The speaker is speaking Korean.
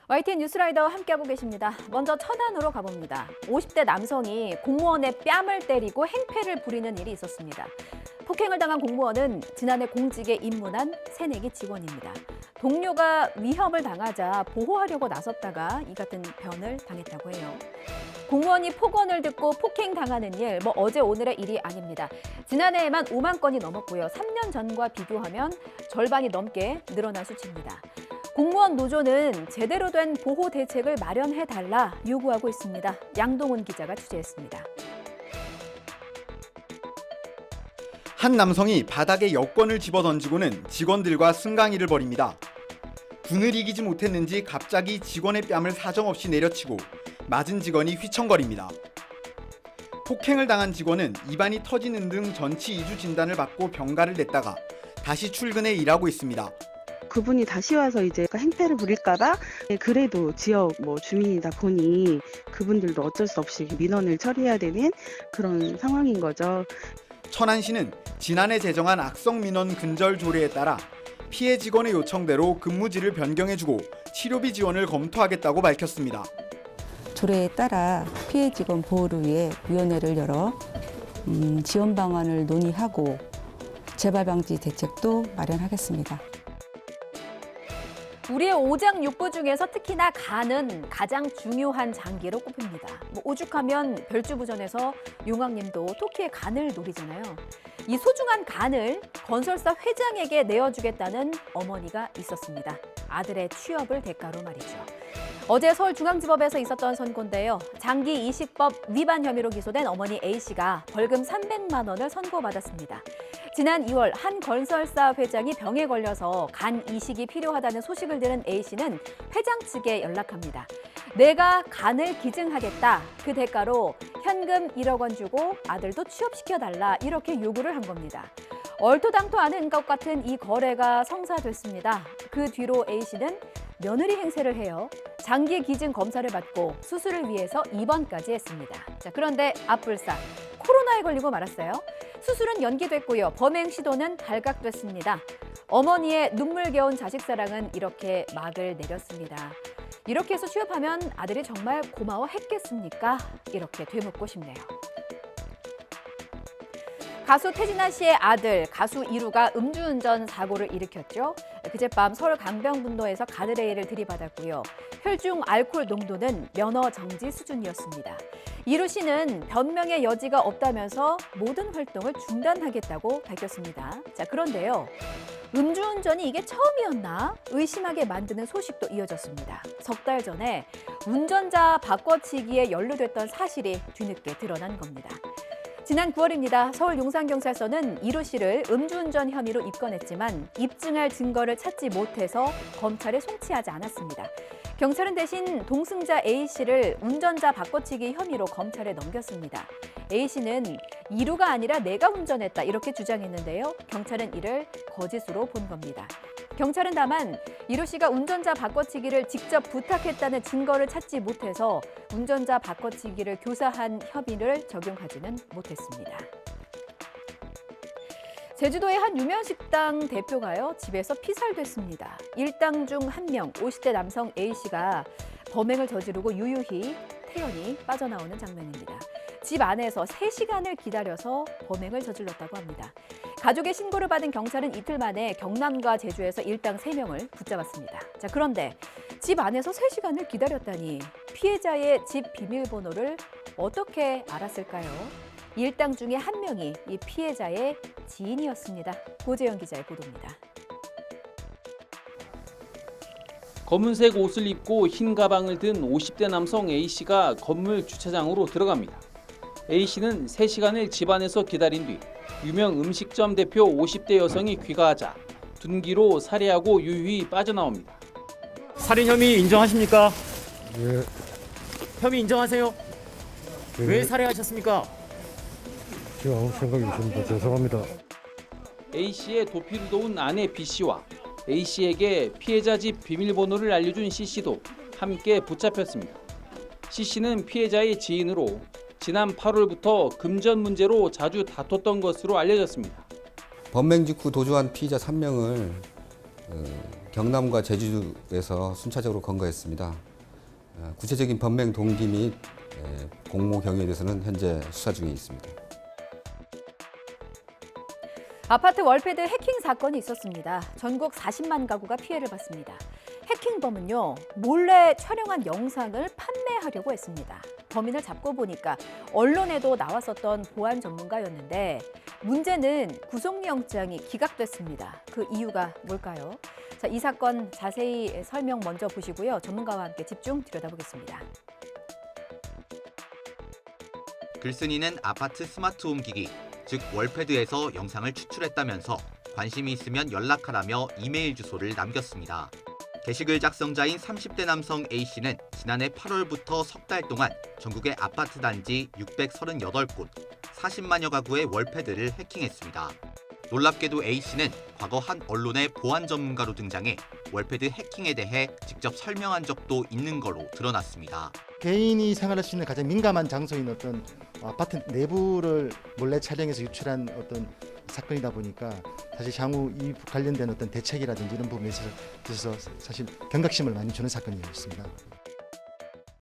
YTN 뉴스라이더와 함께하고 계십니다. 먼저 천안으로 가봅니다. 50대 남성이 공무원의 뺨을 때리고 행패를 부리는 일이 있었습니다. 폭행을 당한 공무원은 지난해 공직에 입문한 새내기 직원입니다. 동료가 위협을 당하자 보호하려고 나섰다가 이 같은 변을 당했다고 해요. 공무원이 폭언을 듣고 폭행당하는 일, 어제 오늘의 일이 아닙니다. 지난해에만 5만 건이 넘었고요. 3년 전과 비교하면 절반이 넘게 늘어난 수치입니다. 공무원 노조는 제대로 된 보호 대책을 마련해달라 요구하고 있습니다. 양동훈 기자가 취재했습니다. 한 남성이 바닥에 여권을 집어던지고는 직원들과 승강이를 벌입니다. 분을 이기지 못했는지 갑자기 직원의 뺨을 사정없이 내려치고 맞은 직원이 휘청거립니다. 폭행을 당한 직원은 입안이 터지는 등 전치 2주 진단을 받고 병가를 냈다가 다시 출근해 일하고 있습니다. 그분이 다시 와서 이제 행패를 부릴까봐 그래도 지역 주민이다 보니 그분들도 어쩔 수 없이 민원을 처리해야 되는 그런 상황인 거죠. 천안시는 지난해 제정한 악성 민원 근절 조례에 따라 피해 직원의 요청대로 근무지를 변경해주고 치료비 지원을 검토하겠다고 밝혔습니다. 조례에 따라 피해 직원 보호를 위해 위원회를 열어 지원 방안을 논의하고 재발 방지 대책도 마련하겠습니다. 우리의 오장육부 중에서 특히나 간은 가장 중요한 장기로 꼽힙니다. 오죽하면 별주부전에서 용왕님도 토끼의 간을 노리잖아요. 이 소중한 간을 건설사 회장에게 내어주겠다는 어머니가 있었습니다. 아들의 취업을 대가로 말이죠. 어제 서울중앙지법에서 있었던 선고인데요. 장기 이식법 위반 혐의로 기소된 어머니 A씨가 벌금 300만 원을 선고받았습니다. 지난 2월 한 건설사 회장이 병에 걸려서 간 이식이 필요하다는 소식을 들은 A씨는 회장 측에 연락합니다. 내가 간을 기증하겠다. 그 대가로 현금 1억 원 주고 아들도 취업시켜달라. 이렇게 요구를 한 겁니다. 얼토당토 않은 것 같은 이 거래가 성사됐습니다. 그 뒤로 A씨는 며느리 행세를 해요. 장기 기증 검사를 받고 수술을 위해서 입원까지 했습니다. 그런데 앞불사, 코로나에 걸리고 말았어요. 수술은 연기됐고요. 범행 시도는 발각됐습니다. 어머니의 눈물겨운 자식 사랑은 이렇게 막을 내렸습니다. 이렇게 해서 취업하면 아들이 정말 고마워했겠습니까? 이렇게 되묻고 싶네요. 가수 태진아 씨의 아들, 가수 이루가 음주운전 사고를 일으켰죠. 그젯밤 서울 강변북로에서 가드레일을 들이받았고요. 혈중 알코올 농도는 면허 정지 수준이었습니다. 이루 씨는 변명의 여지가 없다면서 모든 활동을 중단하겠다고 밝혔습니다. 그런데요. 음주운전이 이게 처음이었나? 의심하게 만드는 소식도 이어졌습니다. 석 달 전에 운전자 바꿔치기에 연루됐던 사실이 뒤늦게 드러난 겁니다. 지난 9월입니다. 서울 용산경찰서는 이루 씨를 음주운전 혐의로 입건했지만 입증할 증거를 찾지 못해서 검찰에 송치하지 않았습니다. 경찰은 대신 동승자 A 씨를 운전자 바꿔치기 혐의로 검찰에 넘겼습니다. A 씨는 이루가 아니라 내가 운전했다 이렇게 주장했는데요. 경찰은 이를 거짓으로 본 겁니다. 경찰은 다만 이루 씨가 운전자 바꿔치기를 직접 부탁했다는 증거를 찾지 못해서 운전자 바꿔치기를 교사한 혐의를 적용하지는 못했습니다. 제주도의 한 유명 식당 대표가요, 집에서 피살됐습니다. 일당 중 한 명, 50대 남성 A씨가 범행을 저지르고 유유히 태연히 빠져나오는 장면입니다. 집 안에서 3시간을 기다려서 범행을 저질렀다고 합니다. 가족의 신고를 받은 경찰은 이틀 만에 경남과 제주에서 일당 3명을 붙잡았습니다. 그런데 집 안에서 3시간을 기다렸다니 피해자의 집 비밀번호를 어떻게 알았을까요? 일당 중에 한 명이 이 피해자의 지인이었습니다. 고재영 기자의 보도입니다. 검은색 옷을 입고 흰 가방을 든 50대 남성 A씨가 건물 주차장으로 들어갑니다. A씨는 3시간을 집 안에서 기다린 뒤 유명 음식점 대표 50대 여성이 귀가하자 둔기로 살해하고 유유히 빠져나옵니다. 살인 혐의 인정하십니까? 예, 혐의 인정하세요? 예. 왜 살해하셨습니까? 제가 아무 생각이 없습니다. 죄송합니다. A씨의 도피를 도운 아내 B씨와 A씨에게 피해자 집 비밀번호를 알려준 C씨도 함께 붙잡혔습니다. C씨는 피해자의 지인으로 지난 8월부터 금전 문제로 자주 다퉜던 것으로 알려졌습니다. 범행 직후 도주한 피의자 3명을 경남과 제주에서 순차적으로 검거했습니다. 구체적인 범행 동기 및 공모 경위에 대해서는 현재 수사 중에 있습니다. 아파트 월패드 해킹 사건이 있었습니다. 전국 40만 가구가 피해를 봤습니다. 해킹범은요, 몰래 촬영한 영상을 판매하려고 했습니다. 범인을 잡고 보니까 언론에도 나왔었던 보안 전문가였는데 문제는 구속영장이 기각됐습니다. 그 이유가 뭘까요? 자, 이 사건 자세히 설명 먼저 보시고요. 전문가와 함께 집중 들여다보겠습니다. 글쓴이는 아파트 스마트홈 기기, 즉 월패드에서 영상을 추출했다면서 관심이 있으면 연락하라며 이메일 주소를 남겼습니다. 게시글 작성자인 30대 남성 A씨는 지난해 8월부터 석 달 동안 전국의 아파트 단지 638곳, 40만여 가구의 월패드를 해킹했습니다. 놀랍게도 A씨는 과거 한 언론의 보안 전문가로 등장해 월패드 해킹에 대해 직접 설명한 적도 있는 걸로 드러났습니다. 개인이 생활할 수 있는 가장 민감한 장소인 어떤 아파트 내부를 몰래 촬영해서 유출한 어떤 사건이다 보니까 사실 향후 이 관련된 어떤 대책이라든지 이런 부분에 있어서 사실 경각심을 많이 주는 사건이었습니다.